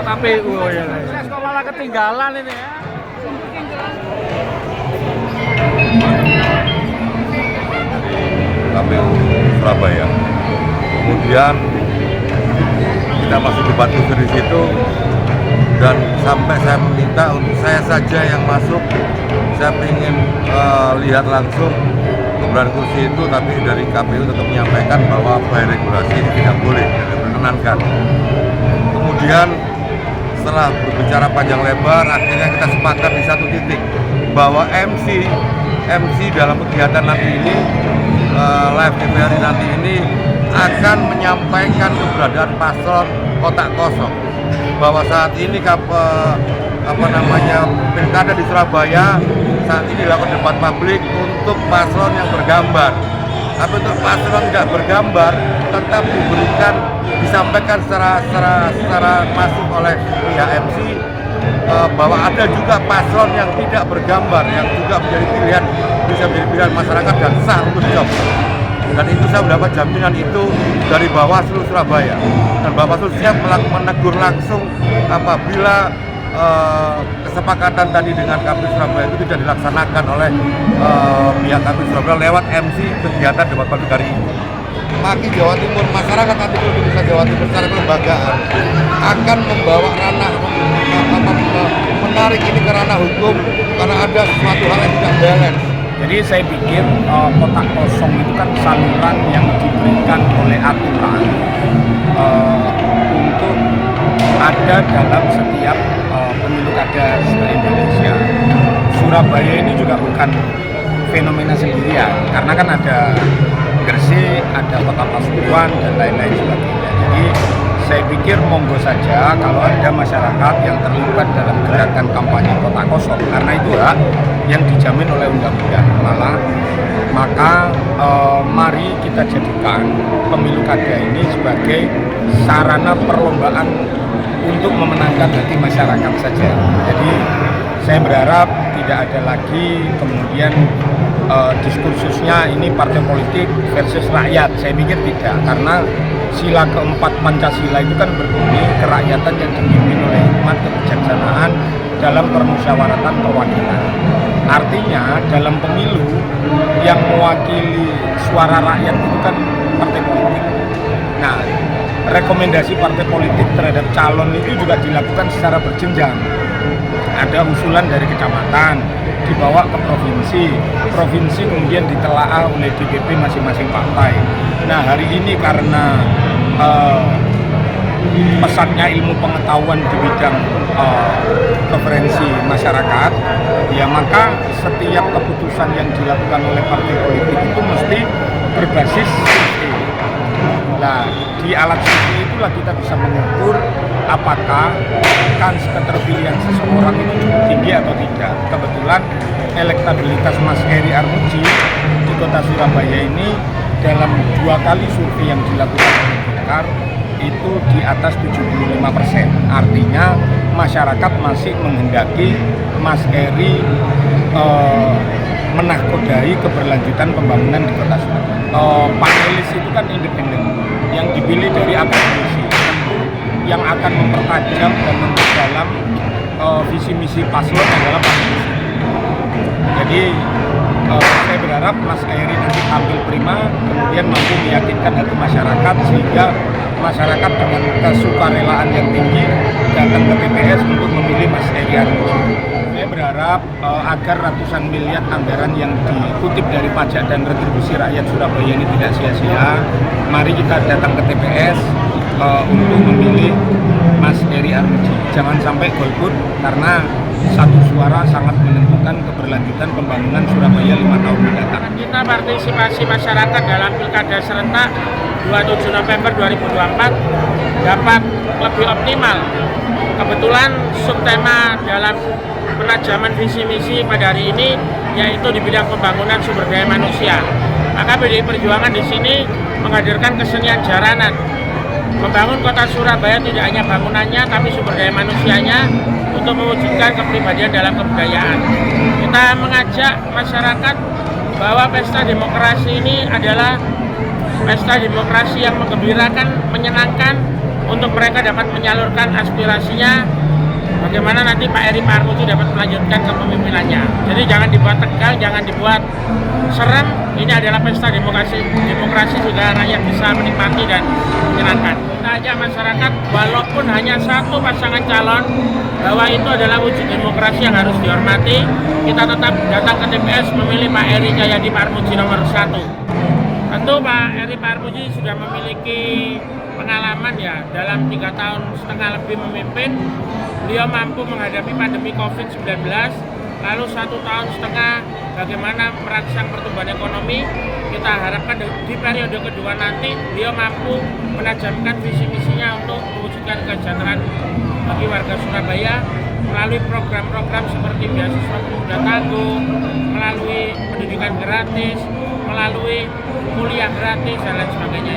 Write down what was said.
KPU ya. Saya kok malah ketinggalan ini ya. KPU Surabaya. Kemudian kita masuk debat khusus di situ dan sampai saya meminta untuk saya saja yang masuk. Saya ingin lihat langsung keberadaan kursi itu, tapi dari KPU tetap menyampaikan bahwa by regulasi ini tidak boleh, tidak diperkenankan. Kemudian setelah berbicara panjang lebar, akhirnya kita sepakat di satu titik bahwa MC dalam kegiatan nanti ini, live TVRI nanti ini akan menyampaikan keberadaan paslon kotak kosong, bahwa saat ini pilkada di Surabaya saat ini dilakukan debat publik untuk paslon yang bergambar. Tapi untuk paslon tidak bergambar tetap disampaikan secara masif oleh pihak MC bahwa ada juga paslon yang tidak bergambar yang juga bisa menjadi pilihan masyarakat dan sah untuk dicoblos. Dan itu saya mendapat jaminan itu dari Bawaslu Surabaya, dan Bawaslu siap menegur langsung apabila kesepakatan tadi dengan KPU Surabaya itu tidak dilaksanakan oleh pihak KPU Surabaya lewat MC kegiatan debat publik hari ini. Maki Jawa Timur, masyarakat anti korupsi Indonesia Jawa Timur secara kelembagaan akan membawa ranah menarik ini ke ranah hukum karena ada sesuatu hal yang tidak balance. Jadi saya pikir kotak kosong itu kan saluran yang diberikan oleh aturan untuk ada dalam setiap pemilu kada se-Indonesia. Surabaya ini juga bukan fenomena sendirian, karena kan ada Gresik, ada Kota Pasuruan dan lain-lain sebagainya. Jadi saya pikir monggo saja kalau ada masyarakat yang terlibat dalam gerakan kampanye kota kosong, karena itu hak yang dijamin oleh undang-undang. Maka mari kita jadikan pemilu kada ini sebagai sarana perlombaan untuk memenangkan hati masyarakat saja. Jadi saya berharap tidak ada lagi kemudian diskursusnya ini partai politik versus rakyat. Saya pikir tidak, karena sila keempat Pancasila itu kan berbunyi kerakyatan yang dipimpin oleh hikmat kebijaksanaan dalam permusyawaratan perwakilan. Artinya dalam pemilu yang mewakili suara rakyat itu kan partai politik. Nah, rekomendasi partai politik terhadap calon itu juga dilakukan secara berjenjang. Ada usulan dari kecamatan, dibawa ke provinsi kemudian ditelaah oleh DPP masing-masing partai. Nah, hari ini karena pesatnya ilmu pengetahuan di bidang preferensi masyarakat, ya maka setiap keputusan yang dilakukan oleh partai politik itu mesti berbasis survei. Nah, di alat survei itulah kita bisa mengukur apakah kans keterpilihan seseorang itu cukup tinggi atau tidak. Kebetulan elektabilitas Mas Heri Armuji di kota Surabaya ini dalam 2 kali survei yang dilakukan oleh Golkar itu di atas 75%. Artinya masyarakat masih menghendaki Mas Heri menahkodai keberlanjutan pembangunan di kota Surabaya. Panelis itu kan independen, yang dipilih dari akademisi, yang akan mempertajam dan memperdalam visi misi paslon adalah panelis. Jadi saya berharap Mas Heri nanti tampil prima, kemudian mampu meyakinkan hati masyarakat sehingga masyarakat dengan kesukarelaan yang tinggi datang ke TPS untuk memilih Mas Heri Armuji. Saya berharap agar ratusan miliar anggaran yang dikutip dari pajak dan retribusi rakyat Surabaya ini tidak sia-sia. Mari kita datang ke TPS untuk memilih Mas Heri Armuji. Jangan sampai golput, karena satu suara sangat menentukan keberlanjutan pembangunan Surabaya 5 tahun mendatang. Kita partisipasi masyarakat dalam Pilkada serentak 27 November 2024 dapat lebih optimal. Kebetulan subtema dalam penajaman visi misi pada hari ini yaitu di bidang pembangunan sumber daya manusia. Maka PDI Perjuangan di sini menghadirkan kesenian jaranan. Membangun kota Surabaya tidak hanya bangunannya, tapi sumber daya manusianya untuk mewujudkan kepribadian dalam kebudayaan. Kita mengajak masyarakat bahwa pesta demokrasi ini adalah pesta demokrasi yang menggembirakan, menyenangkan, untuk mereka dapat menyalurkan aspirasinya, bagaimana nanti Pak Eri Parmuji dapat melanjutkan kepemimpinannya. Jadi jangan dibuat tegang, jangan dibuat serem. Ini adalah pesta demokrasi juga rakyat bisa menikmati dan menyenangkan. Kita ajak masyarakat, walaupun hanya satu pasangan calon, bahwa itu adalah wujud demokrasi yang harus dihormati. Kita tetap datang ke TPS memilih Pak Eri Cahyadi Parmuji nomor 1. Tentu Pak Eri Parmuji sudah memiliki pengalaman ya dalam 3,5 tahun lebih memimpin. Beliau mampu menghadapi pandemi COVID-19, lalu 1,5 tahun bagaimana merangsang pertumbuhan ekonomi. Kita harapkan di periode kedua nanti beliau mampu menajamkan visi misinya untuk mewujudkan kesejahteraan bagi warga Surabaya melalui program-program seperti beasiswa pemuda tangguh, melalui pendidikan gratis, melalui kuliah gratis dan lain sebagainya.